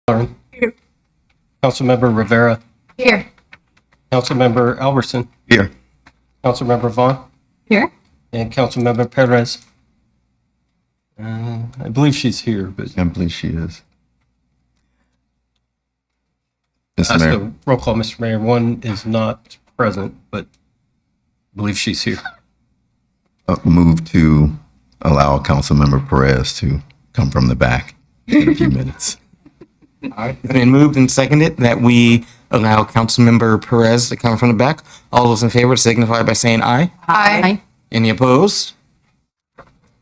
Lauren. Here. Councilmember Rivera. Here. Councilmember Albertson. Here. Councilmember Vaughn. Here. And Councilmember Perez. I believe she's here, but I believe she is. that's Mr. Mayor, the roll call, Mr. Mayor. One is not present, but I believe she's here. move to allow Councilmember Perez to come from the back in a few minutes. All right, it's been moved and seconded that we allow Councilmember Perez to come from the back. All those in favor signify by saying aye. Aye. Any opposed?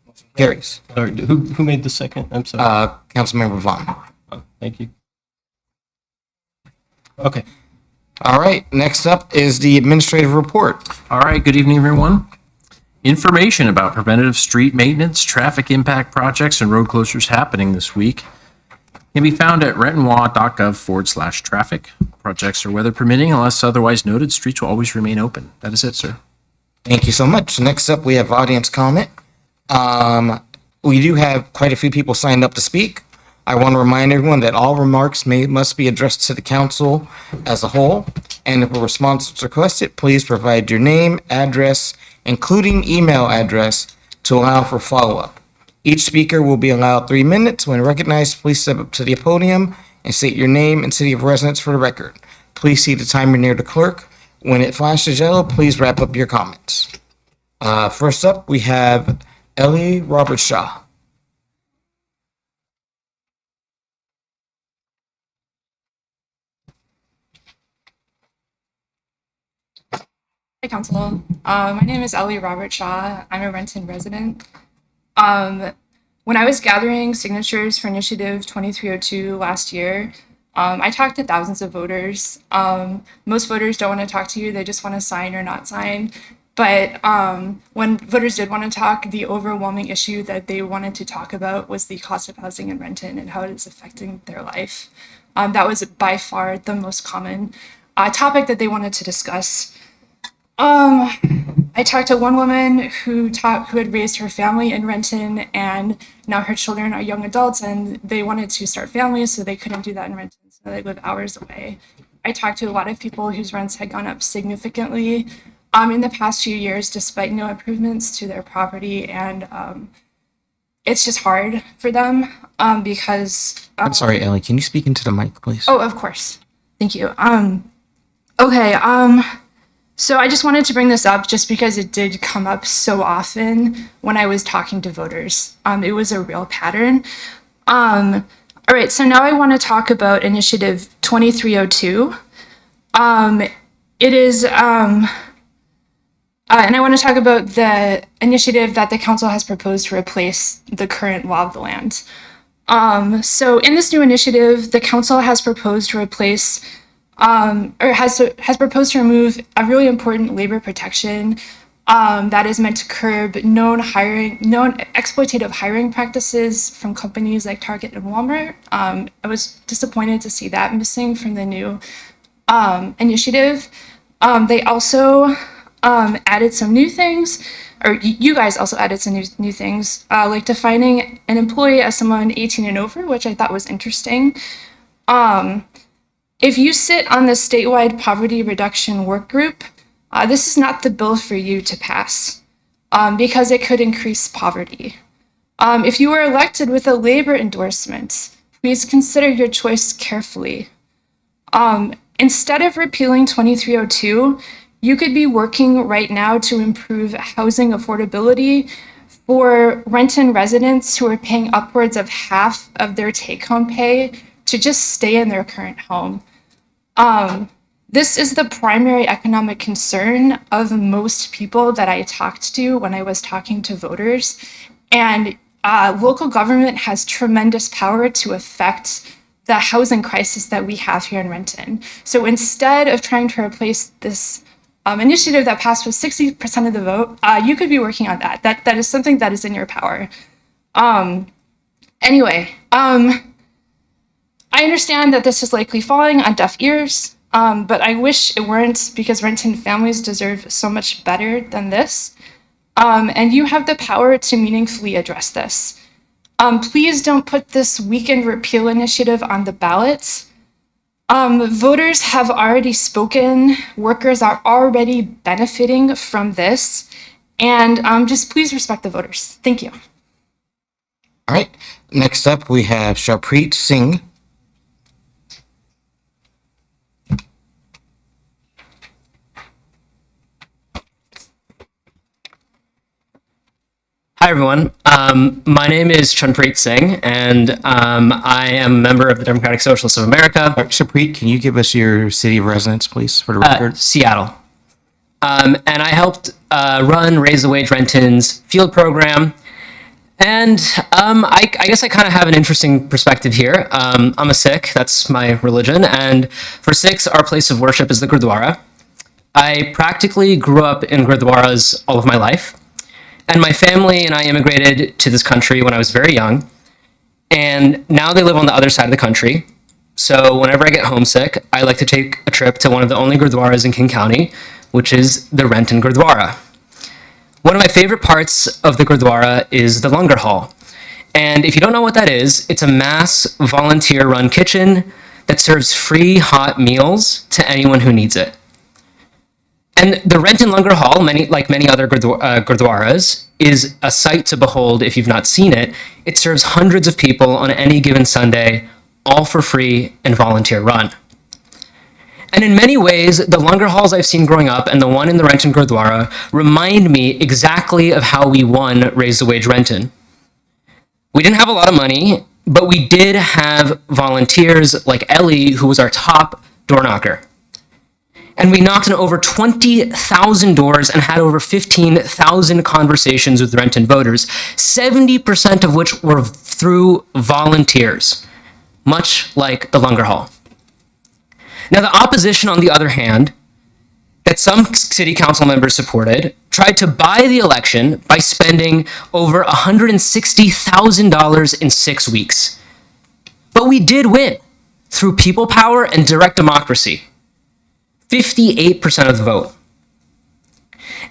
Motion carries. Sorry, who made the second? I'm sorry. Councilmember Vaughn. Thank you. Okay. All right, next up is the administrative report. All right, good evening, everyone. Information about preventative street maintenance, traffic impact projects, and road closures happening this week can be found at rentonwa.gov/traffic. Projects are weather permitting, unless otherwise noted, streets will always remain open. That is it, sir. Thank you so much. Next up, we have audience comment. We do have quite a few people signed up to speak. I want to remind everyone that all remarks must be addressed to the council as a whole. And if a response is requested, please provide your name, address, including email address, to allow for follow-up. Each speaker will be allowed 3 minutes. When recognized, please step up to the podium and state your name and city of residence for the record. Please see the timer near the clerk. When it flashes yellow, please wrap up your comments. First up, we have Ellie Roberts-Shaw. Hi, Council. My name is Ellie Roberts-Shaw. I'm a Renton resident. When I was gathering signatures for Initiative 2302 last year, I talked to thousands of voters. Most voters don't want to talk to you. They just want to sign or not sign. But when voters did want to talk, the overwhelming issue that they wanted to talk about was the cost of housing in Renton and how it is affecting their life. That was by far the most common topic that they wanted to discuss. I talked to one woman who had raised her family in Renton, and now her children are young adults and they wanted to start families, so they couldn't do that in Renton, so they live hours away. I talked to a lot of people whose rents had gone up significantly in the past few years, despite no improvements to their property, and it's just hard for them because I'm sorry, Ellie, can you speak into the mic, please? Oh, of course. Thank you. Okay. So I just wanted to bring this up just because it did come up so often when I was talking to voters. It was a real pattern. All right, so now I want to talk about Initiative 2302. It is, and I want to talk about the initiative that the council has proposed to replace the current law of the land. So in this new initiative, the council has proposed to replace has proposed to remove a really important labor protection that is meant to curb known exploitative hiring practices from companies like Target and Walmart. I was disappointed to see that missing from the new initiative. They also added some new things, or you guys also added some new things, like defining an employee as someone 18 and over, which I thought was interesting. If you sit on the statewide poverty reduction work group, this is not the bill for you to pass because it could increase poverty. If you were elected with a labor endorsement, please consider your choice carefully. Instead of repealing 2302, you could be working right now to improve housing affordability for Renton residents who are paying upwards of half of their take-home pay to just stay in their current home. This is the primary economic concern of most people that I talked to when I was talking to voters. And local government has tremendous power to affect the housing crisis that we have here in Renton. So instead of trying to replace this initiative that passed with 60% of the vote, you could be working on that. That is something that is in your power. Anyway, I understand that this is likely falling on deaf ears, but I wish it weren't, because Renton families deserve so much better than this. And you have the power to meaningfully address this. Please don't put this weekend repeal initiative on the ballots. Voters have already spoken. Workers are already benefiting from this. And just please respect the voters. Thank you. All right. Next up, we have Sharpreet Singh. Hi, everyone. My name is Chunpreet Singh, and I am a member of the Democratic Socialists of America, Sharpreet, can you give us your city of residence, please, for the record? Seattle. And I helped run Raise the Wage Renton's field program. And I guess I kind of have an interesting perspective here. I'm a Sikh, that's my religion. And for Sikhs, our place of worship is the Gurdwara. I practically grew up in Gurdwaras all of my life. And my family and I immigrated to this country when I was very young. And now they live on the other side of the country. So whenever I get homesick, I like to take a trip to one of the only Gurdwaras in King County, which is the Renton Gurdwara. One of my favorite parts of the Gurdwara is the Langar Hall. And if you don't know what that is, it's a mass volunteer-run kitchen that serves free hot meals to anyone who needs it. And the Renton Langar Hall, like many other Gurdwaras, is a sight to behold if you've not seen it. It serves hundreds of people on any given Sunday, all for free and volunteer run. And in many ways, the Langar Halls I've seen growing up and the one in the Renton Gurdwara remind me exactly of how we won Raise the Wage Renton. We didn't have a lot of money, but we did have volunteers like Ellie, who was our top door knocker. And we knocked on over 20,000 doors and had over 15,000 conversations with Renton voters, 70% of which were through volunteers, much like the Langar Hall. Now, the opposition, on the other hand, that some city council members supported, tried to buy the election by spending over $160,000 in 6 weeks. But we did win through people power and direct democracy. 58% of the vote.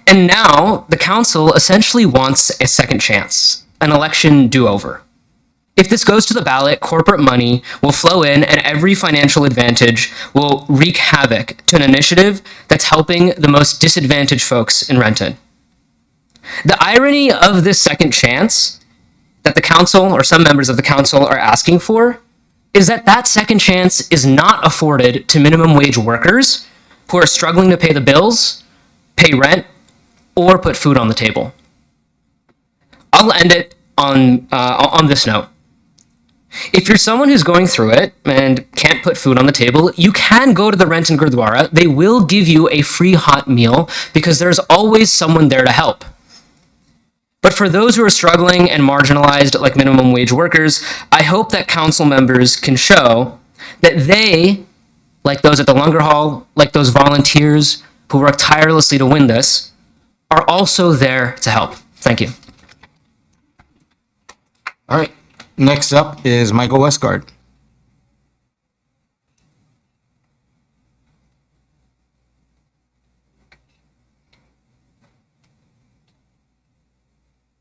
And now the council essentially wants a second chance, an election do-over. If this goes to the ballot, corporate money will flow in and every financial advantage will wreak havoc to an initiative that's helping the most disadvantaged folks in Renton. The irony of this second chance that the council or some members of the council are asking for is that that second chance is not afforded to minimum wage workers who are struggling to pay the bills, pay rent, or put food on the table. I'll end it on this note. If you're someone who's going through it and can't put food on the table, you can go to the Renton Gurdwara. They will give you a free hot meal because there's always someone there to help. But for those who are struggling and marginalized like minimum wage workers, I hope that council members can show that they, like those at the Langar Hall, like those volunteers who work tirelessly to win this, are also there to help. Thank you. All right. Next up is Michael Westgard.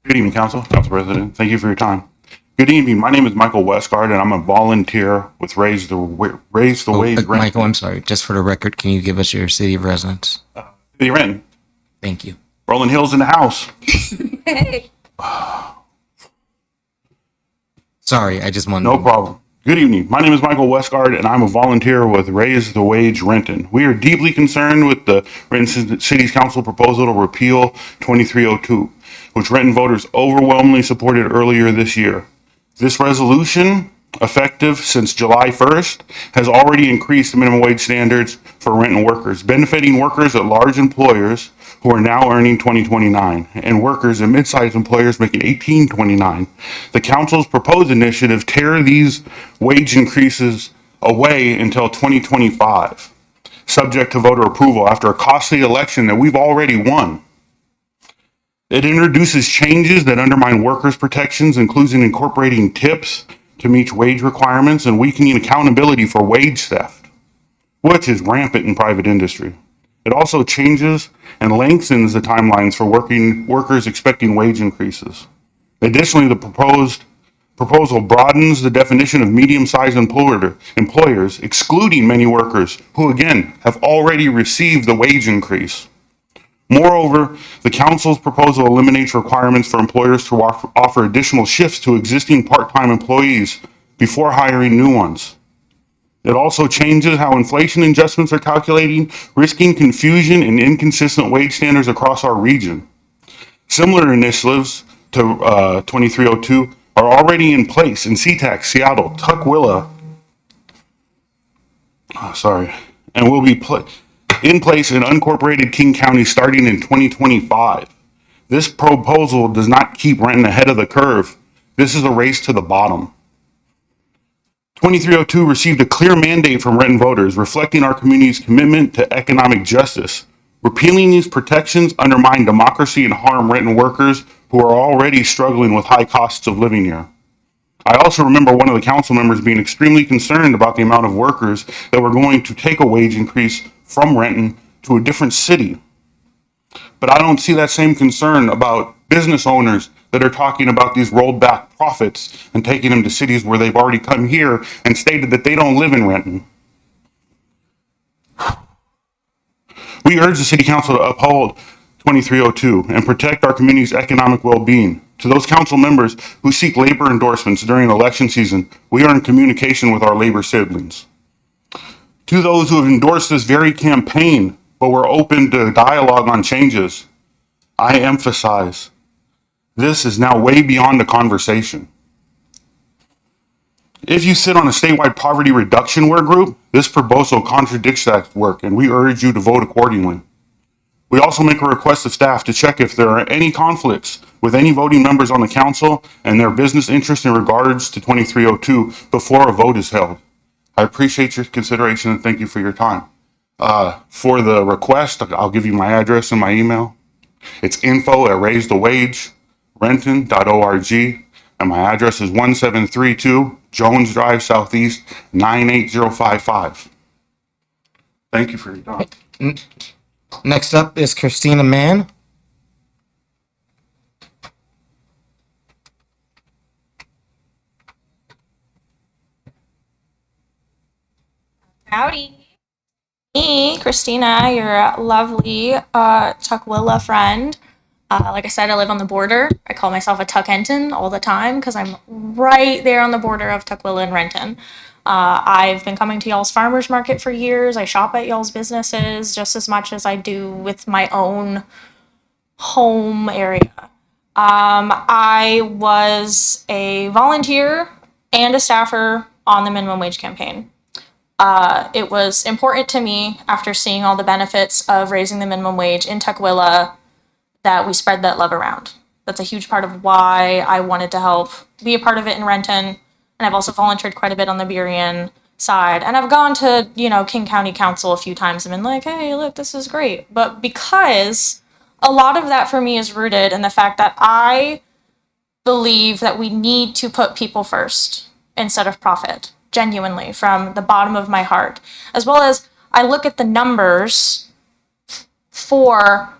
Good evening, Council President. Thank you for your time. Good evening. My name is Michael Westgard, and I'm a volunteer with Raise the Wage Renton. Michael, I'm sorry. Just for the record, can you give us your city of residence? City of Renton. Thank you. Rolling Hills in the house. Sorry, I just wanted No problem. Good evening. My name is Michael Westgard, and I'm a volunteer with Raise the Wage Renton. We are deeply concerned with the Renton City's Council proposal to repeal 2302, which Renton voters overwhelmingly supported earlier this year. This resolution, effective since July 1st, has already increased the minimum wage standards for Renton workers, benefiting workers at large employers who are now earning $20.29 and workers at mid-sized employers making $18.29. The council's proposed initiative tear these wage increases away until 2025, subject to voter approval after a costly election that we've already won. It introduces changes that undermine workers' protections, including incorporating tips to meet wage requirements and weakening accountability for wage theft, which is rampant in private industry. It also changes and lengthens the timelines for workers expecting wage increases. Additionally, the proposed proposal broadens the definition of medium-sized employers, excluding many workers who, again, have already received the wage increase. Moreover, the council's proposal eliminates requirements for employers to offer additional shifts to existing part-time employees before hiring new ones. It also changes how inflation adjustments are calculated, risking confusion and inconsistent wage standards across our region. Similar initiatives to 2302 are already in place in SeaTac, Seattle, Tukwila, and will be in place in unincorporated King County starting in 2025. This proposal does not keep Renton ahead of the curve. This is a race to the bottom. 2302 received a clear mandate from Renton voters, reflecting our community's commitment to economic justice. Repealing these protections undermine democracy and harm Renton workers who are already struggling with high costs of living here. I also remember one of the council members being extremely concerned about the amount of workers that were going to take a wage increase from Renton to a different city. But I don't see that same concern about business owners that are talking about these rolled back profits and taking them to cities where they've already come here and stated that they don't live in Renton. We urge the City Council to uphold 2302 and protect our community's economic well-being. To those council members who seek labor endorsements during election season, we are in communication with our labor siblings. To those who have endorsed this very campaign, but were open to dialogue on changes, I emphasize, this is now way beyond a conversation. If you sit on a statewide poverty reduction work group, this proposal contradicts that work, and we urge you to vote accordingly. We also make a request of staff to check if there are any conflicts with any voting members on the council and their business interests in regards to 2302 before a vote is held. I appreciate your consideration and thank you for your time. For the request, I'll give you my address and my email. It's info@raisethewagerenton.org, and my address is 1732 Jones Drive Southeast 98055. Thank you for your time. Next up is Christina Mann. Howdy. Me, Christina, your lovely Tukwila friend. Like I said, I live on the border. I call myself a Tuckenton all the time because I'm right there on the border of Tukwila and Renton. I've been coming to y'all's farmers market for years. I shop at y'all's businesses just as much as I do with my own home area. I was a volunteer and a staffer on the minimum wage campaign. It was important to me after seeing all the benefits of raising the minimum wage in Tukwila that we spread that love around. That's a huge part of why I wanted to help be a part of it in Renton. And I've also volunteered quite a bit on the Burien side. And I've gone to, King County Council a few times and been like, hey, look, this is great. But because a lot of that for me is rooted in the fact that I believe that we need to put people first instead of profit, genuinely, from the bottom of my heart. As well as I look at the numbers for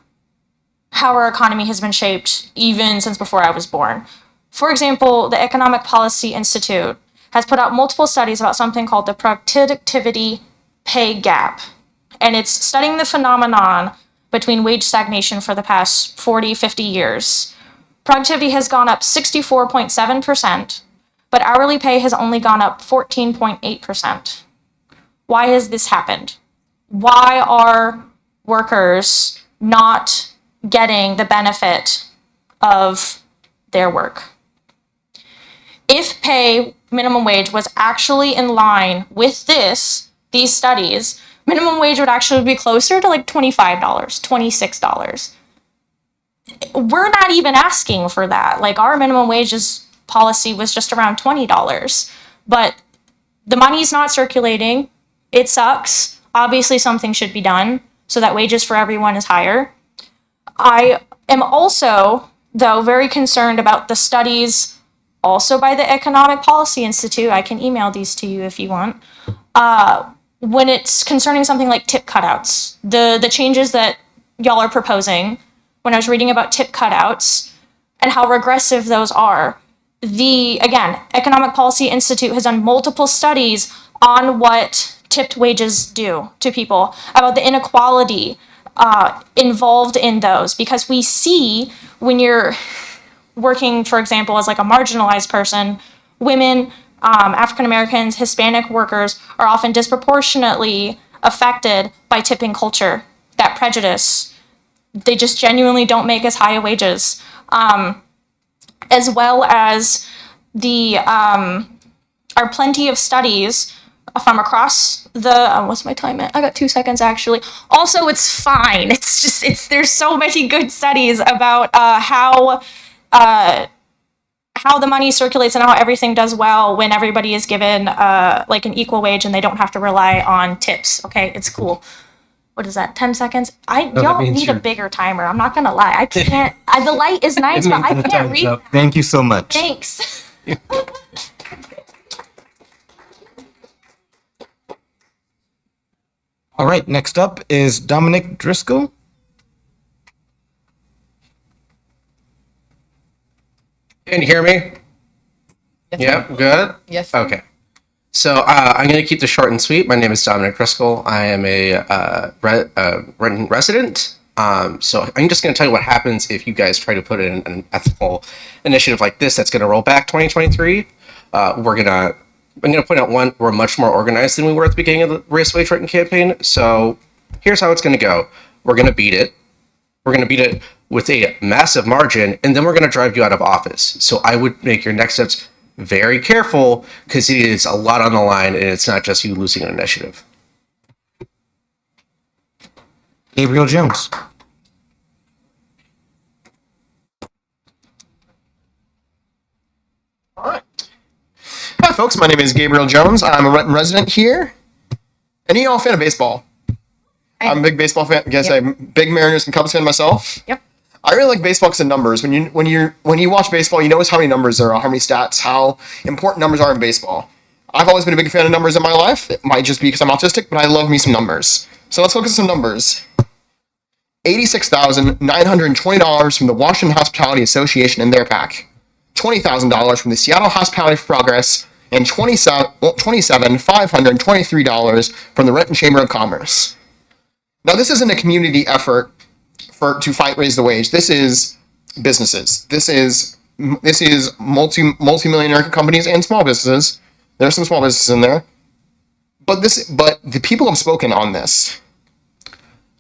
how our economy has been shaped even since before I was born. For example, the Economic Policy Institute has put out multiple studies about something called the productivity pay gap. And it's studying the phenomenon between wage stagnation for the past 40, 50 years. Productivity has gone up 64.7%, but hourly pay has only gone up 14.8%. Why has this happened? Why are workers not getting the benefit of their work? If minimum wage was actually in line with these studies, minimum wage would actually be closer to like $25, $26. We're not even asking for that. Like our minimum wages policy was just around $20, but the money's not circulating. It sucks. Obviously something should be done so that wages for everyone is higher. I am also, though, very concerned about the studies also by the Economic Policy Institute. I can email these to you if you want. When it's concerning something like tip cutouts, the changes that y'all are proposing, when I was reading about tip cutouts and how regressive those are, again, Economic Policy Institute has done multiple studies on what tipped wages do to people, about the inequality involved in those, because we see when you're working, for example, as like a marginalized person, women, African Americans, Hispanic workers are often disproportionately affected by tipping culture, that prejudice. They just genuinely don't make as high a wages. As well as the are plenty of studies from across the what's my time at? I got 2 seconds actually. Also, it's fine. It's just there's so many good studies about how the money circulates and how everything does well when everybody is given like an equal wage and they don't have to rely on tips. Okay, it's cool. What is that? 10 seconds? Y'all means need a you're- bigger timer. I'm not gonna lie. I can't. The light is nice, but I The can't time's read. up. Thank you so much. Thanks. All right, next up is Dominic Driscoll. Can you hear me? Yep, good? Yes. Okay. So I'm going to keep this short and sweet. My name is Dominic Driscoll. I am a Renton resident. So I'm just going to tell you what happens if you guys try to put in an ethical initiative like this that's going to roll back 2023. I'm going to point out one, we're much more organized than we were at the beginning of the Race Wage Renton campaign. So here's how it's going to go. We're going to beat it. We're going to beat it with a massive margin, and then we're going to drive you out of office. So I would make your next steps very careful, because it is a lot on the line, and it's not just you losing an initiative. Gabriel Jones. Hi, folks. My name is Gabriel Jones. I'm a Renton resident here. Any of y'all a fan of baseball? I'm a big baseball fan. I guess I'm a big Mariners and Cubs fan myself. Yep. I really like baseball because of numbers. When you watch baseball, you notice how many numbers there are, how many stats, how important numbers are in baseball. I've always been a big fan of numbers in my life. It might just be because I'm autistic, but I love me some numbers. So let's look at some numbers. $86,920 from the Washington Hospitality Association in their pack. $20,000 from the Seattle Hospitality for Progress, and $27,523 from the Renton Chamber of Commerce. Now, this isn't a community effort to fight raise the wage. This is businesses. This is multi-millionaire companies and small businesses. There are some small businesses in there, but the people have spoken on this.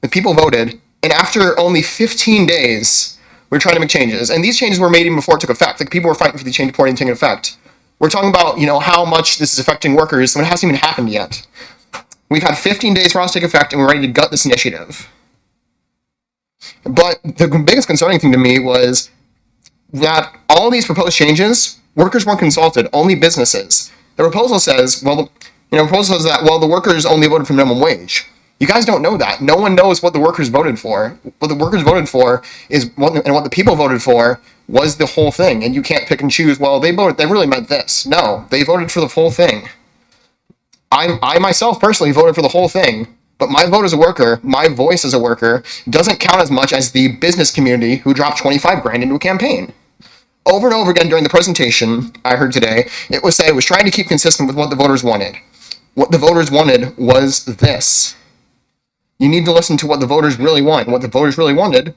The people voted, and after only 15 days, we're trying to make changes. And these changes were made even before it took effect. Like, people were fighting for the change before it taking effect. We're talking about, how much this is affecting workers when it hasn't even happened yet. We've had 15 days for us to take effect, and we're ready to gut this initiative. But the biggest concerning thing to me was that all these proposed changes, workers weren't consulted, only businesses. The proposal says, the workers only voted for minimum wage. You guys don't know that. No one knows what the workers voted for. What the workers voted for what the people voted for was the whole thing. And you can't pick and choose, they really meant this. No, they voted for the whole thing. I myself personally voted for the whole thing, but my vote as a worker, my voice as a worker, doesn't count as much as the business community who dropped 25 grand into a campaign. Over and over again during the presentation I heard today, it was said it was trying to keep consistent with what the voters wanted. What the voters wanted was this. You need to listen to what the voters really want. What the voters really wanted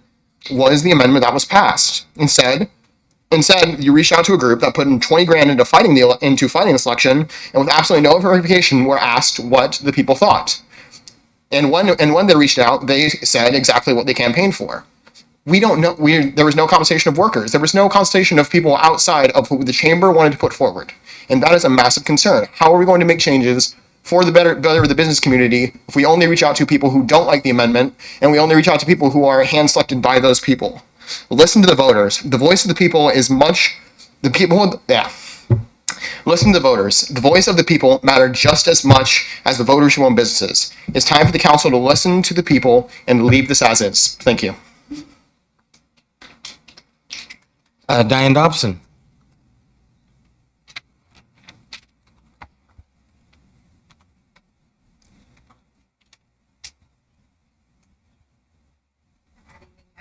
was the amendment that was passed. Instead, you reached out to a group that put in 20 grand into fighting the election, and with absolutely no verification, were asked what the people thought. And when they reached out, they said exactly what they campaigned for. We don't know. There was no consultation of workers. There was no consultation of people outside of who the chamber wanted to put forward, and that is a massive concern. How are we going to make changes for the better of the business community if we only reach out to people who don't like the amendment, and we only reach out to people who are hand-selected by those people? Listen to the voters. The voice of the people is Listen to the voters. The voice of the people matter just as much as the voters who own businesses. It's time for the council to listen to the people and leave this as is. Thank you. Diane Dobson.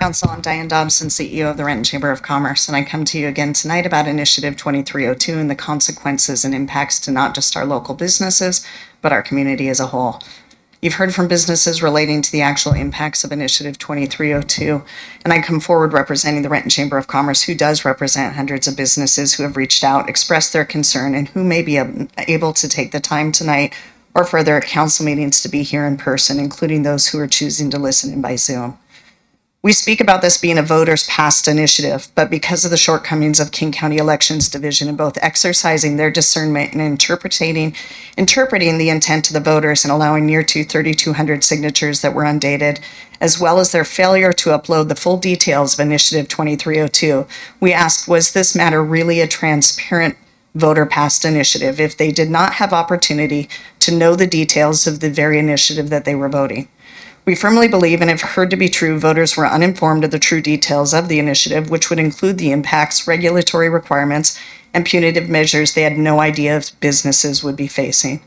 Council. I'm Diane Dobson, CEO of the Renton Chamber of Commerce, and I come to you again tonight about Initiative 2302 and the consequences and impacts to not just our local businesses, but our community as a whole. You've heard from businesses relating to the actual impacts of Initiative 2302, and I come forward representing the Renton Chamber of Commerce, who does represent hundreds of businesses who have reached out, expressed their concern, and who may be able to take the time tonight or further at council meetings to be here in person, including those who are choosing to listen in by Zoom. We speak about this being a voters past initiative, but because of the shortcomings of King County Elections Division in both exercising their discernment and interpreting the intent of the voters and allowing near to 3,200 signatures that were undated, as well as their failure to upload the full details of Initiative 2302, we asked, was this matter really a transparent voter passed initiative if they did not have opportunity to know the details of the very initiative that they were voting? We firmly believe and have heard to be true voters were uninformed of the true details of the initiative, which would include the impacts, regulatory requirements, and punitive measures they had no idea businesses would be facing.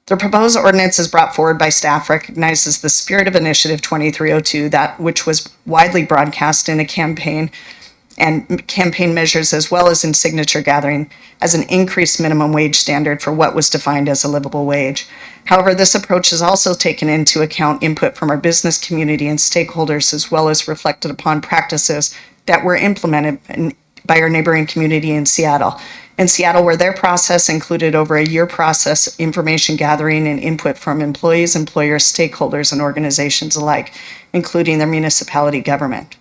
The proposed ordinance as brought forward by staff recognizes the spirit of Initiative 2302, that which was widely broadcast in a campaign and campaign measures as well as in signature gathering as an increased minimum wage standard for what was defined as a livable wage. However, this approach has also taken into account input from our business community and stakeholders, as well as reflected upon practices that were implemented by our neighboring community in Seattle. In Seattle, where their process included over a year process, information gathering and input from employees, employers, stakeholders, and organizations alike, including their municipality government.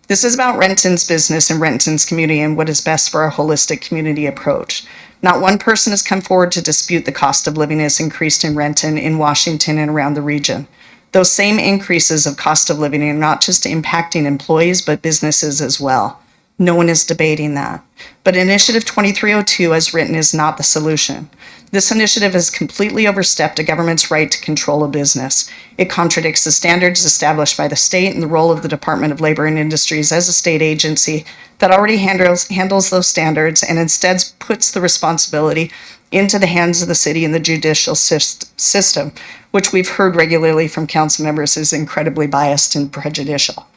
This is about Renton's business and Renton's community and what is best for our holistic community approach. Not one person has come forward to dispute the cost of living has increased in Renton, in Washington, and around the region. Those same increases of cost of living are not just impacting employees, but businesses as well. No one is debating that. But Initiative 2302, as written, is not the solution. This initiative has completely overstepped a government's right to control a business. It contradicts the standards established by the state and the role of the Department of Labor and Industries as a state agency that already handles those standards and instead puts the responsibility into the hands of the city and the judicial system, which we've heard regularly from council members is incredibly biased and prejudicial.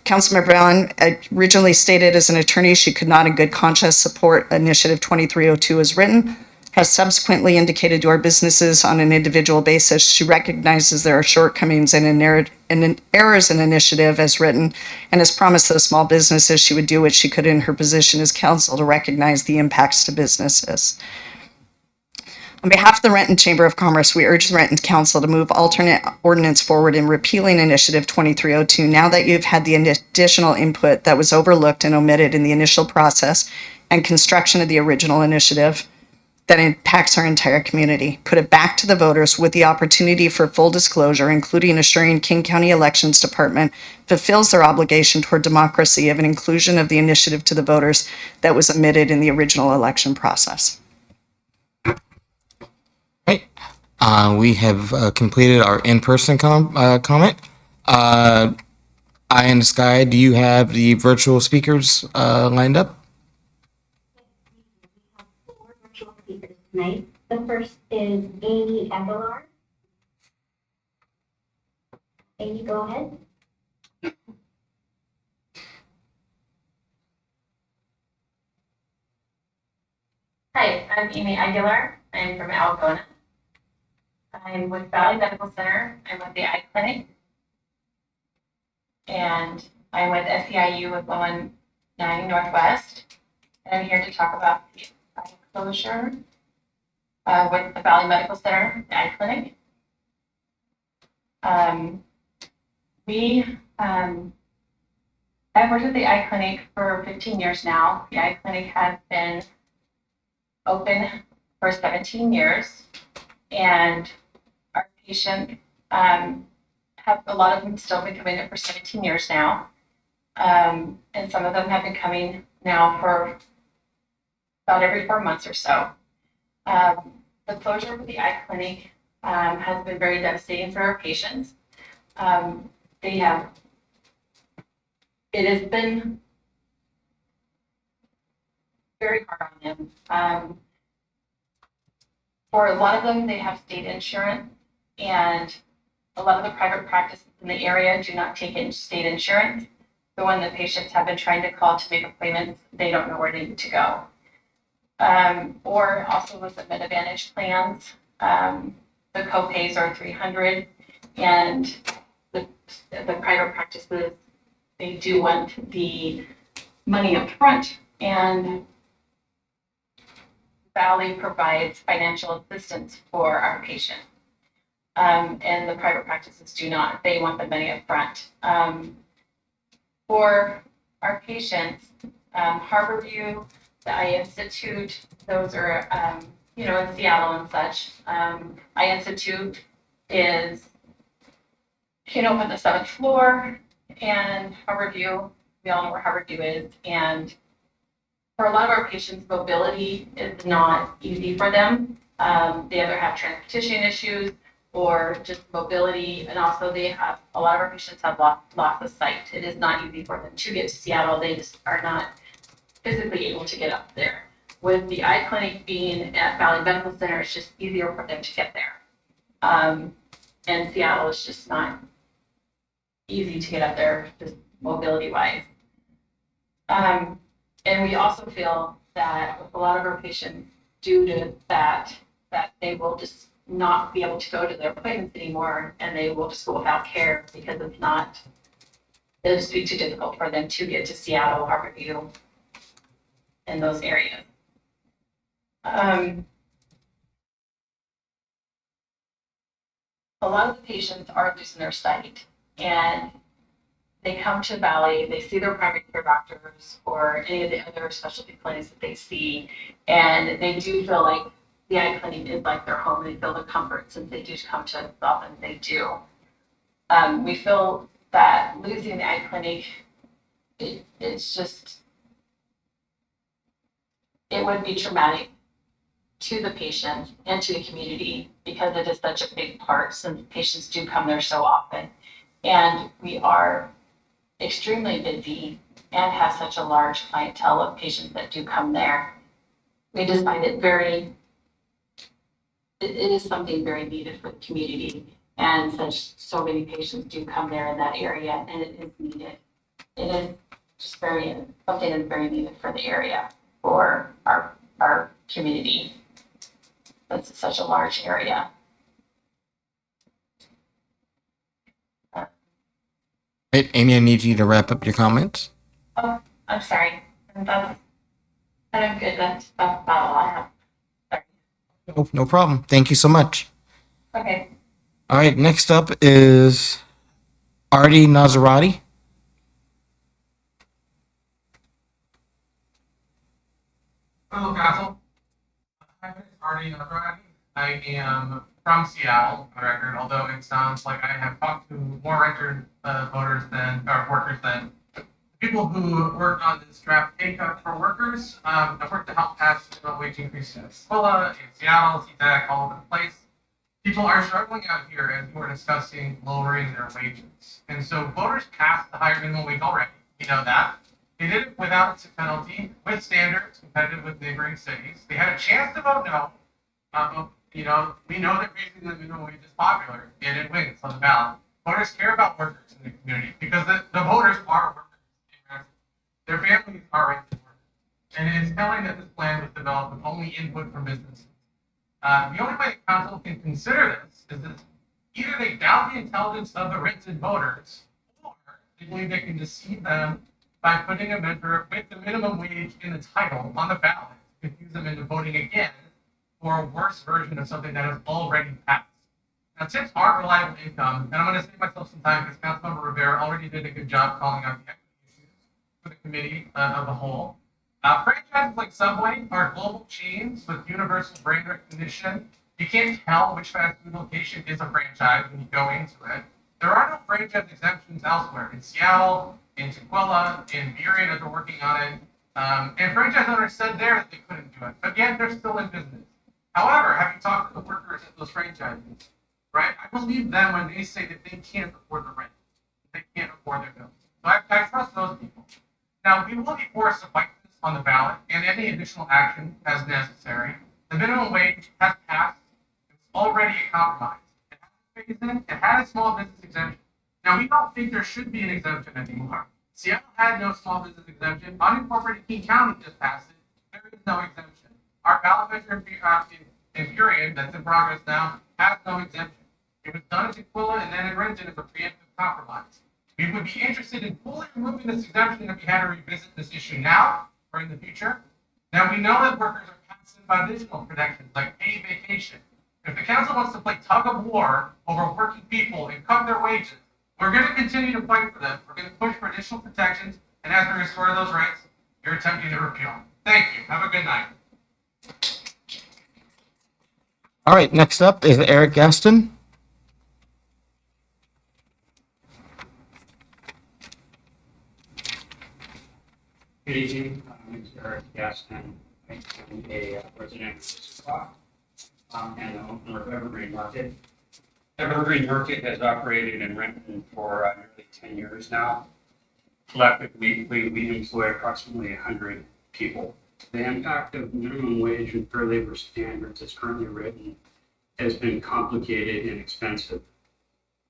Councilmember Brown originally stated as an attorney she could not in good conscience support Initiative 2302 as written, has subsequently indicated to our businesses on an individual basis she recognizes there are shortcomings and errors in initiative as written, and has promised those small businesses she would do what she could in her position as counsel to recognize the impacts to businesses. On behalf of the Renton Chamber of Commerce, we urge the Renton Council to move alternate ordinance forward in repealing Initiative 2302 now that you've had the additional input that was overlooked and omitted in the initial process and construction of the original initiative that impacts our entire community. Put it back to the voters with the opportunity for full disclosure, including assuring King County Elections Department fulfills their obligation toward democracy of an inclusion of the initiative to the voters that was omitted in the original election process. Right. We have completed our in-person comment. Eye in the Sky, do you have the virtual speakers lined up? Virtual speakers tonight. The first is Amy Aguilar. Amy, go ahead. Hi, I'm Amy Aguilar. I'm from Algona. I'm with Valley Medical Center. I'm with the Eye Clinic. And I'm with SEIU with 119 Northwest. And I'm here to talk about the eye closure with the Valley Medical Center, the Eye Clinic. I've worked at the Eye Clinic for 15 years now. The Eye Clinic has been open for 17 years, and our patients have a lot of them still been coming in for 17 years now, and some of them have been coming now for about every 4 months or so. The closure of the Eye Clinic has been very devastating for our patients. It has been very hard on them. For a lot of them, they have state insurance, and a lot of the private practices in the area do not take in state insurance. So when the patients have been trying to call to make appointments, they don't know where they need to go. Or also with the MedAdvantage plans, the copays are $300, and the private practices, they do want the money up front, and Valley provides financial assistance for our patient. And the private practices do not. They want the money up front. For our patients, Harborview, the Eye Institute, those are, in Seattle and such. Eye Institute can open the 7th floor, and Harborview, we all know where Harborview is. And for a lot of our patients, mobility is not easy for them. They either have transportation issues or just mobility, and also a lot of our patients have loss of sight. It is not easy for them to get to Seattle. They just are not physically able to get up there. With the eye clinic being at Valley Medical Center, it's just easier for them to get there. And Seattle is just not easy to get up there, just mobility-wise. And we also feel that with a lot of our patients, due to that they will just not be able to go to their appointments anymore, and they will just go without care because it'll just be too difficult for them to get to Seattle, Harborview, and those areas. A lot of the patients are losing their sight, and they come to Valley, they see their primary care doctors or any of the other specialty clinics that they see, and they do feel like the eye clinic is like their home. They feel the comfort since they do come to us often. They do. We feel that losing the eye clinic, it would be traumatic to the patient and to the community because it is such a big part since patients do come there so often. And we are extremely busy and have such a large clientele of patients that do come there. We just find it it is something very needed for the community, and so many patients do come there in that area, and it is needed. It is just something that's very needed for the area, for our community. It's such a large area. Right, Amy, I need you to wrap up your comments. Oh, I'm sorry. I'm good. That's about all I have. No problem. Thank you so much. Okay. All right, next up is Artie Nazarati. Hello, Council. My name is Artie Nazarati. I am from Seattle, for the record, although it sounds like I have talked to more Renton workers than people who work on this draft pay cut for workers. I've worked to help pass minimum wage increases in Squilla, in Seattle, CTAC, all over the place. People are struggling out here as we're discussing lowering their wages. And so voters passed the higher minimum wage already. You know that. They did it without a penalty, with standards, competitive with neighboring cities. They had a chance to vote no. We know that raising the minimum wage is popular, and it wins on the ballot. Voters care about workers in the community because the voters are workers. Their families are rented workers. And it is telling that this plan was developed with only input from businesses. The only way the council can consider this is that either they doubt the intelligence of the rented voters, or they believe they can deceive them by putting a measure with the minimum wage in the title on the ballot to confuse them into voting again for a worse version of something that has already passed. Now, tips aren't reliable income, and I'm going to save myself some time because Councilmember Rivera already did a good job calling out the equity issues for the committee of the whole. Franchises like Subway are global chains with universal brand recognition. You can't tell which fast food location is a franchise when you go into it. There are no franchise exemptions elsewhere. In Seattle, in Tukwila, in Burien that they're working on it. And franchise owners said there that they couldn't do it, but yet they're still in business. However, have you talked to the workers at those franchises? Right? I believe them when they say that they can't afford the rent. They can't afford their bills. So I trust those people. Now, we will be forced to fight this on the ballot and any additional action as necessary. The minimum wage has passed. It's already a compromise. It had a small business exemption. Now, we don't think there should be an exemption anymore. Seattle had no small business exemption. Unincorporated King County just passed it. There is no exemption. Our ballot measure in period that's in progress now has no exemption. It was done at Aquila and then in Renton as a preemptive compromise. We would be interested in fully removing this exemption if we had to revisit this issue now or in the future. Now, we know that workers are passive by additional protections like paid vacation. If the council wants to play tug of war over working people and cut their wages, we're going to continue to fight for them. We're going to push for additional protections, and as we restore those rights, you're attempting to repeal them. Thank you. Have a good night. All right, next up is Eric Gaston. Good evening. My name is Eric Gaston. I am a resident of Mississauga and the owner of Evergreen Market. Evergreen Market has operated in Renton for nearly 10 years now. Collectively, we employ approximately 100 people. The impact of minimum wage and fair labor standards as currently written has been complicated and expensive.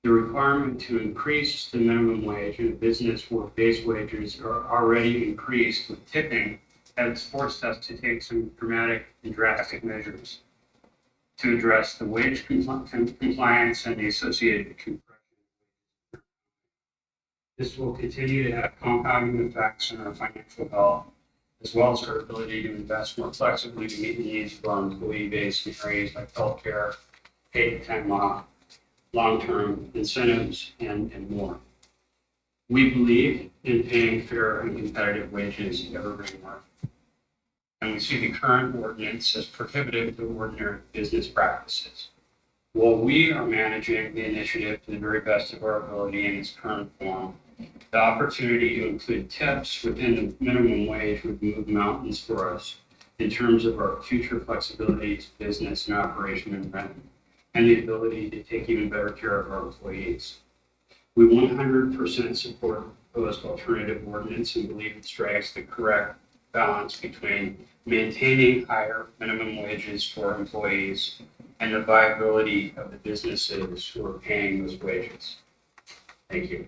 The requirement to increase the minimum wage in a business where base wages are already increased with tipping has forced us to take some dramatic and drastic measures to address the wage compliance and the associated compression. This will continue to have compounding effects on our financial health, as well as our ability to invest more flexibly to meet the needs of our employee base in areas like healthcare, paid time off, long-term incentives, and more. We believe in paying fair and competitive wages in Evergreen Market. And we see the current ordinance as prohibitive to ordinary business practices. While we are managing the initiative to the very best of our ability in its current form, the opportunity to include tips within the minimum wage would move mountains for us in terms of our future flexibility to business and operation and rent, and the ability to take even better care of our employees. We 100% support the proposed alternative ordinance and believe it strikes the correct balance between maintaining higher minimum wages for employees and the viability of the businesses who are paying those wages. Thank you.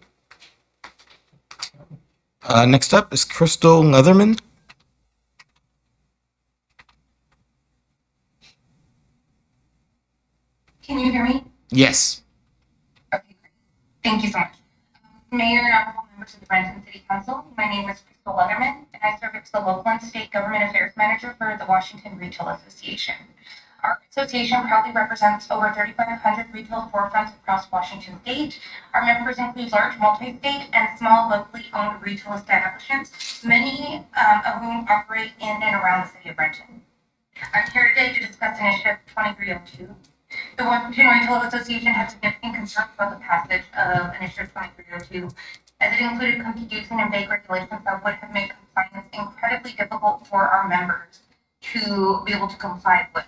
Next up is Crystal Leatherman. Can you hear me? Yes. Okay, great. Thank you so much. Mayor and honorable members of the Renton City Council, my name is Crystal Leatherman, and I serve as the local and state government affairs manager for the Washington Retail Association. Our association proudly represents over 3,500 retail storefronts across Washington state. Our members include large multi-state and small locally owned retail establishments, many of whom operate in and around the city of Renton. I'm here today to discuss Initiative 2302. The Washington Retail Association has significant concerns about the passage of Initiative 2302, as it included confusing and vague regulations that would have made compliance incredibly difficult for our members to be able to comply with.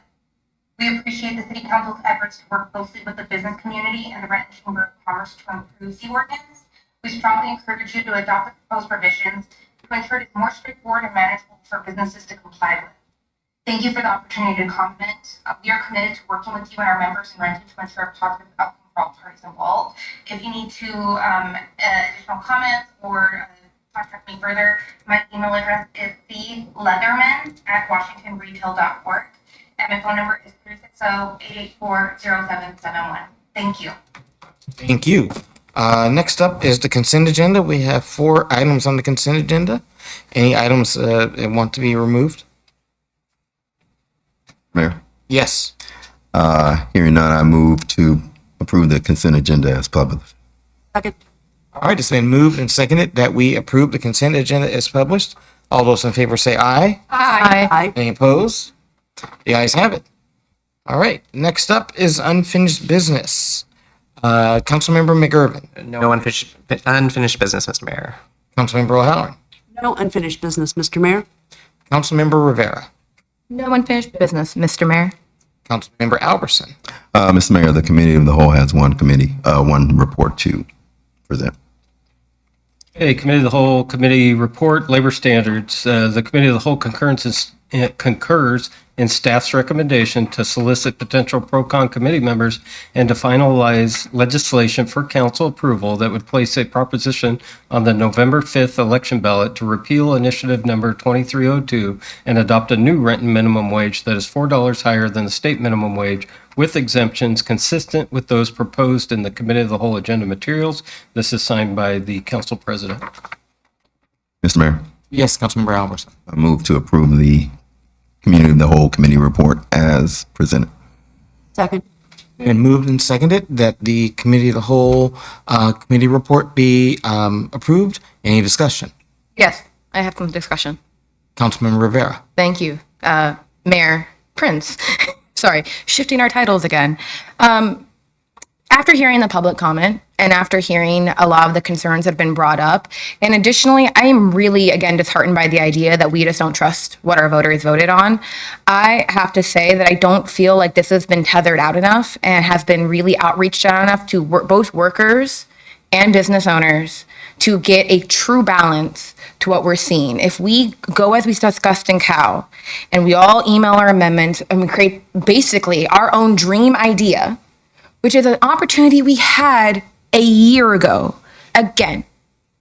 We appreciate the City Council's efforts to work closely with the business community and the Renton Chamber of Commerce to improve the ordinance. We strongly encourage you to adopt the proposed revisions to ensure it is more straightforward and manageable for businesses to comply with. Thank you for the opportunity to comment. We are committed to working with you and our members in Renton to ensure a positive outcome for all parties involved. If you need to additional comments or contact me further, my email address is cleatherman@washingtonretail.org, and my phone number is 360-884-0771. Thank you. Thank you. Next up is the consent agenda. We have 4 items on the consent agenda. Any items that want to be removed? Mayor? Yes. Hearing none, I move to approve the consent agenda as published. Second. All right, it's been moved and seconded that we approve the consent agenda as published. All those in favor say aye. Aye. Any opposed? The ayes have it. All right, next up is unfinished business. Councilmember McGurven. No unfinished business, Mr. Mayor. Councilmember O'Halloran. No unfinished business, Mr. Mayor. Councilmember Rivera. No unfinished business, Mr. Mayor. Councilmember Albertson. Mr. Mayor, the committee of the whole has one report to present. Okay, Committee of the Whole Committee Report, Labor Standards. The Committee of the Whole concurs in staff's recommendation to solicit potential pro-con committee members and to finalize legislation for council approval that would place a proposition on the November 5th election ballot to repeal initiative number 2302 and adopt a new Renton minimum wage that is $4 higher than the state minimum wage, with exemptions consistent with those proposed in the committee of the whole agenda materials. This is signed by the council president. Mr. Mayor, Yes, Councilmember Albertson. I move to approve the community of the whole committee report as presented. Second. And moved and seconded that the committee of the whole committee report be approved. Any discussion? Yes, I have some discussion. Councilmember Rivera. Thank you. Mayor Prince. Sorry, shifting our titles again. After hearing the public comment and after hearing a lot of the concerns that have been brought up, and additionally, I am really, again, disheartened by the idea that we just don't trust what our voters voted on. I have to say that I don't feel like this has been tethered out enough and has been really outreached out enough to both workers and business owners to get a true balance to what we're seeing. If we go as we discussed in Cal, and we all email our amendments and we create basically our own dream idea, which is an opportunity we had a year ago. Again,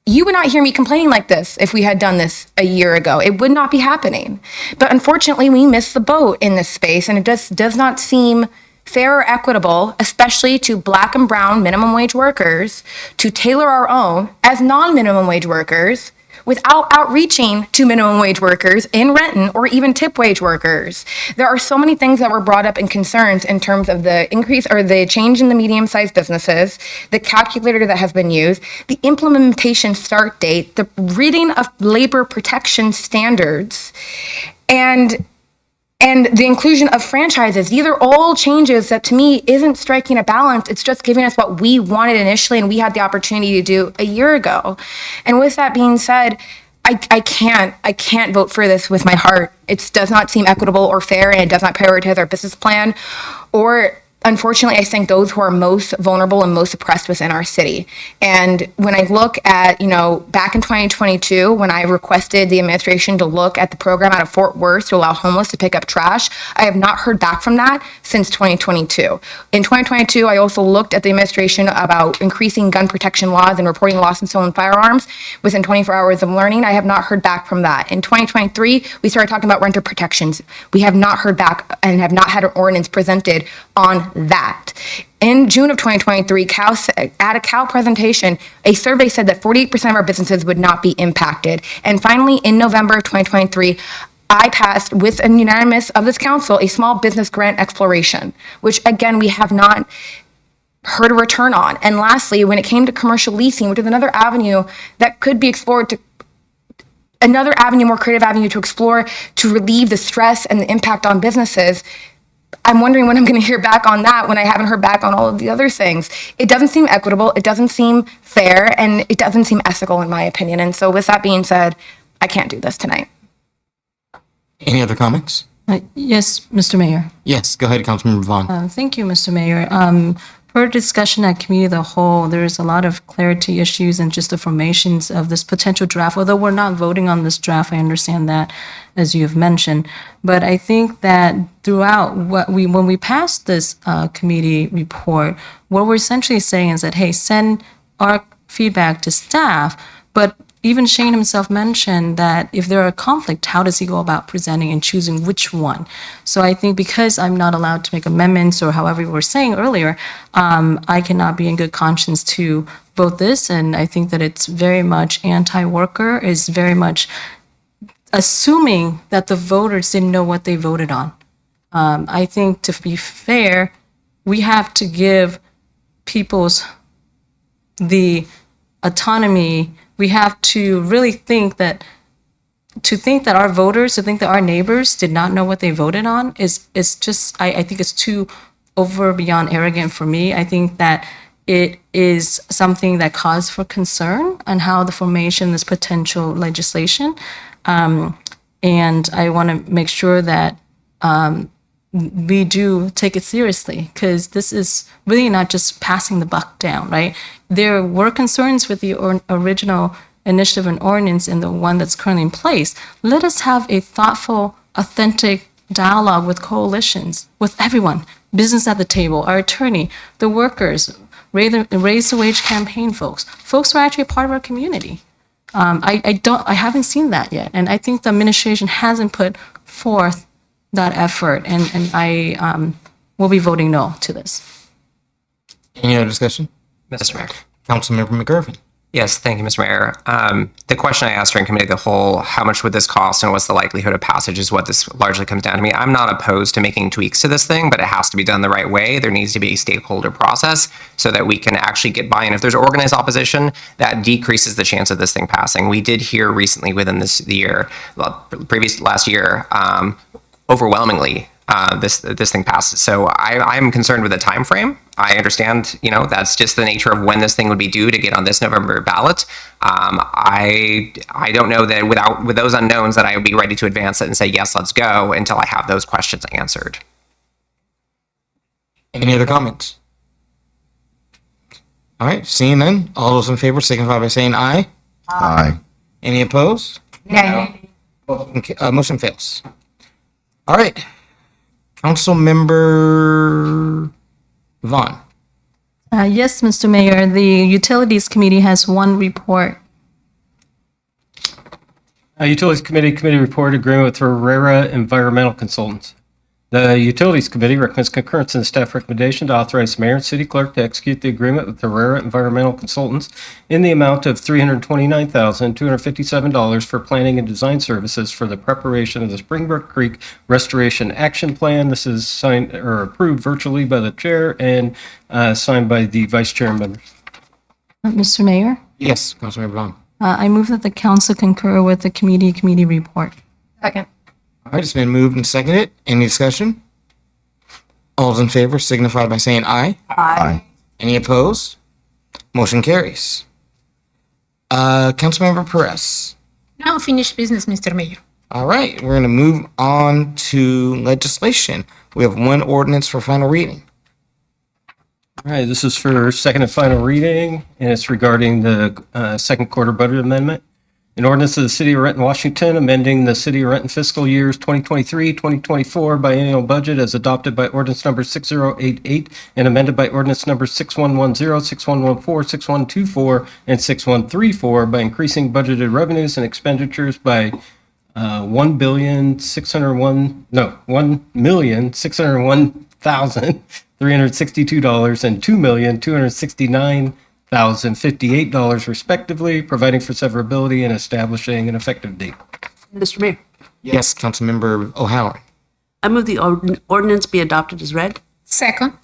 you would not hear me complaining like this if we had done this a year ago. It would not be happening. But unfortunately, we missed the boat in this space, and it just does not seem fair or equitable, especially to Black and brown minimum wage workers, to tailor our own as non-minimum wage workers without outreaching to minimum wage workers in Renton or even tip wage workers. There are so many things that were brought up in concerns in terms of the increase or the change in the medium-sized businesses, the calculator that has been used, the implementation start date, the reading of labor protection standards, and the inclusion of franchises. These are all changes that to me isn't striking a balance. It's just giving us what we wanted initially and we had the opportunity to do a year ago. And with that being said, I can't vote for this with my heart. It does not seem equitable or fair, and it does not prioritize our business plan or, unfortunately, I think those who are most vulnerable and most oppressed within our city. And when I look at, back in 2022, when I requested the administration to look at the program out of Fort Worth to allow homeless to pick up trash, I have not heard back from that since 2022. In 2022, I also looked at the administration about increasing gun protection laws and reporting lost and stolen firearms within 24 hours of learning. I have not heard back from that. In 2023, we started talking about renter protections. We have not heard back and have not had an ordinance presented on that. In June of 2023, at a Cal presentation, a survey said that 48% of our businesses would not be impacted. And finally, in November of 2023, I passed with a unanimous of this council a small business grant exploration, which again, we have not heard a return on. And lastly, when it came to commercial leasing, which is another avenue that could be explored more creative avenue to explore to relieve the stress and the impact on businesses, I'm wondering when I'm going to hear back on that when I haven't heard back on all of the other things. It doesn't seem equitable, it doesn't seem fair, and it doesn't seem ethical in my opinion. And so with that being said, I can't do this tonight. Any other comments? Yes, Mr. Mayor. Yes, go ahead, Councilmember Vaughn. Thank you, Mr. Mayor. Per discussion at committee of the whole, there is a lot of clarity issues and just the formations of this potential draft. Although we're not voting on this draft, I understand that, as you have mentioned. But I think that throughout when we passed this committee report, what we're essentially saying is that, hey, send our feedback to staff, but even Shane himself mentioned that if there are conflict, how does he go about presenting and choosing which one? So I think because I'm not allowed to make amendments or however we were saying earlier, I cannot be in good conscience to vote this. And I think that it's very much anti-worker, is very much assuming that the voters didn't know what they voted on. I think to be fair, we have to give people's the autonomy. We have to really think that our voters, to think that our neighbors did not know what they voted on is just, I think it's too over beyond arrogant for me. I think that it is something that caused for concern on how the formation of this potential legislation. And I want to make sure that we do take it seriously, because this is really not just passing the buck down, right? There were concerns with the original initiative and ordinance and the one that's currently in place. Let us have a thoughtful, authentic dialogue with coalitions, with everyone, business at the table, our attorney, the workers, raise the wage campaign folks who are actually a part of our community. I haven't seen that yet. And I think the administration hasn't put forth that effort. And I will be voting no to this. Any other discussion? Mr. Mayor. Councilmember McGurven. Yes, thank you, Mr. Mayor. The question I asked during committee of the whole, how much would this cost and what's the likelihood of passage is what this largely comes down to me. I'm not opposed to making tweaks to this thing, but it has to be done the right way. There needs to be a stakeholder process so that we can actually get buy-in. If there's organized opposition, that decreases the chance of this thing passing. We did hear recently within the year, last year, overwhelmingly, this thing passes. So I'm concerned with the time frame. I understand, that's just the nature of when this thing would be due to get on this November ballot. I don't know that with those unknowns that I would be ready to advance it and say, yes, let's go until I have those questions answered. Any other comments? All right, seeing none, all those in favor signify by saying aye. Aye. Any opposed? Nay. Motion fails. All right. Councilmember Vaughn. Yes, Mr. Mayor, the Utilities Committee has one report. Utilities Committee report agreement with Herrera Environmental Consultants. The Utilities Committee recommends concurrence in the staff recommendation to authorize the mayor and city clerk to execute the agreement with Herrera Environmental Consultants in the amount of $329,257 for planning and design services for the preparation of the Springbrook Creek Restoration Action Plan. This is signed or approved virtually by the chair and signed by the vice chair and members. Mr. Mayor, Yes, Councilmember Vaughn. I move that the council concur with the committee report. Second. All right, it's been moved and seconded. Any discussion? All those in favor signify by saying aye. Aye. Any opposed? Motion carries. Councilmember Perez. No unfinished business, Mr. Mayor. All right, we're going to move on to legislation. We have one ordinance for final reading. All right, this is for second and final reading, and it's regarding the second quarter budget amendment. An ordinance of the City of Renton, Washington, amending the City of Renton fiscal years 2023, 2024 biennial budget as adopted by ordinance number 6088 and amended by ordinance number 6110, 6114, 6124, and 6134 by increasing budgeted revenues and expenditures by $1,601,362 and $2,269,058 respectively, providing for severability and establishing an effective date. Mr. Mayor, Yes, Councilmember O'Halloran. I move the ordinance be adopted as read. Second.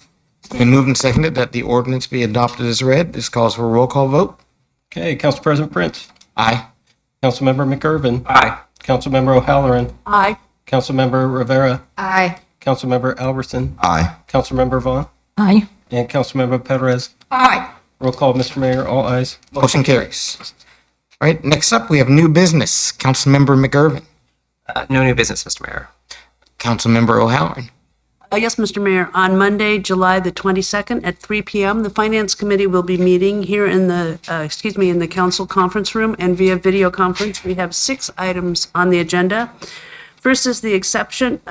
It's been moved and seconded that the ordinance be adopted as read. This calls for a roll call vote. Okay, Council President Prince. Aye. Councilmember McGurven. Aye. Councilmember O'Halloran. Aye. Councilmember Rivera. Aye. Councilmember Albertson. Aye. Councilmember Vaughn. Aye. And Councilmember Perez. Aye. Roll call, Mr. Mayor, all ayes. Motion carries. All right, next up, we have new business. Councilmember McGurven. No new business, Mr. Mayor. Councilmember O'Halloran. Yes, Mr. Mayor, on Monday, July the 22nd at 3 p.m., the Finance Committee will be meeting here in the, in the council conference room and via video conference. We have 6 items on the agenda. First is the acceptance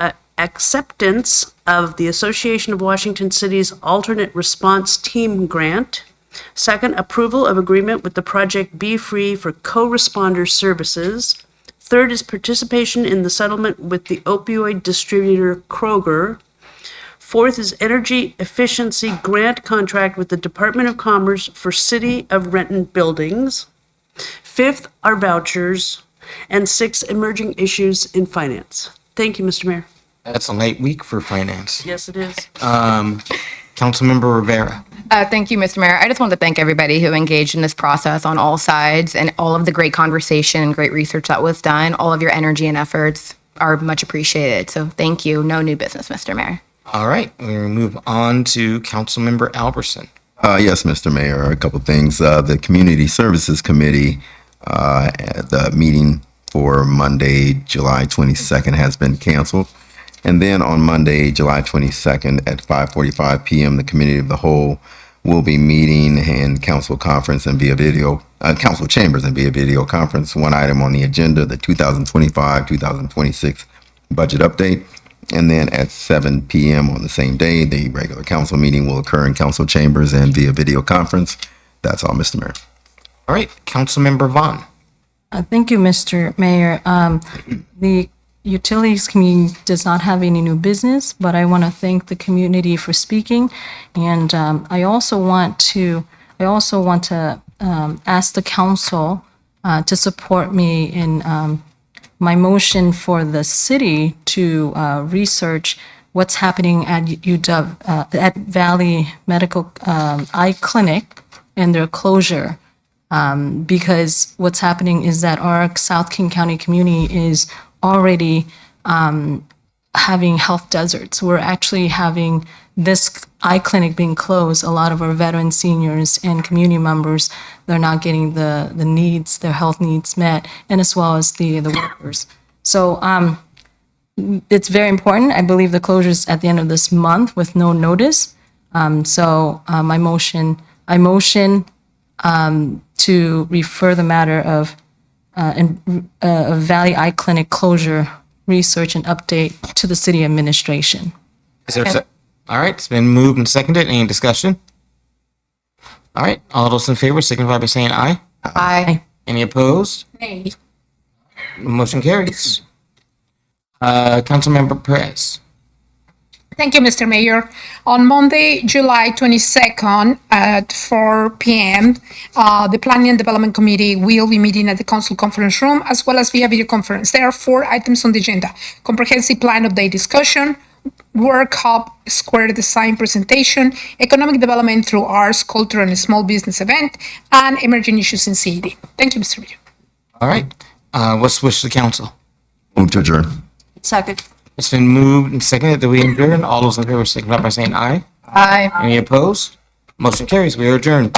of the Association of Washington Cities Alternate Response Team Grant. Second, approval of agreement with the project Be Free for co-responder services. Third is participation in the settlement with the opioid distributor Kroger. Fourth is energy efficiency grant contract with the Department of Commerce for City of Renton buildings. Fifth are vouchers. And 6, emerging issues in finance. Thank you, Mr. Mayor. That's a late week for finance. Yes, it is. Councilmember Rivera. Thank you, Mr. Mayor. I just want to thank everybody who engaged in this process on all sides and all of the great conversation and great research that was done. All of your energy and efforts are much appreciated. So thank you. No new business, Mr. Mayor. All right, we're going to move on to Councilmember Albertson. Yes, Mr. Mayor, a couple things. The Community Services Committee, the meeting for Monday, July 22nd has been canceled. And then on Monday, July 22nd at 5:45 p.m., the Committee of the Whole will be meeting in council conference and via video, council chambers and via video conference. One item on the agenda, the 2025-2026 budget update. And then at 7 p.m. on the same day, the regular council meeting will occur in council chambers and via video conference. That's all, Mr. Mayor. All right, Councilmember Vaughn. Thank you, Mr. Mayor. The utilities committee does not have any new business, but I want to thank the community for speaking. And I also want to ask the council to support me in my motion for the city to research what's happening at UW, at Valley Medical Eye Clinic and their closure. Because what's happening is that our South King County community is already having health deserts. We're actually having this eye clinic being closed. A lot of our veteran seniors and community members, they're not getting the needs, their health needs met, and as well as the workers. So it's very important. I believe the closure is at the end of this month with no notice. I motion to refer the matter of Valley Eye Clinic closure research and update to the city administration. Is there all right, it's been moved and seconded. Any discussion? All right, all those in favor signify by saying aye. Aye. Any opposed? Nay. Motion carries. Councilmember Perez. Thank you, Mr. Mayor. On Monday, July 22nd at 4 p.m., the Planning and Development Committee will be meeting at the Council Conference Room as well as via video conference. There are 4 items on the agenda: comprehensive plan update discussion, work hub square design presentation, economic development through arts, culture, and small business event, and emerging issues in CED. Thank you, Mr. Mayor. All right, what's the wish of the council? Move to adjourn. Second. It's been moved and seconded that we adjourn. All those in favor signify by saying aye. Aye. Any opposed? Motion carries. We are adjourned.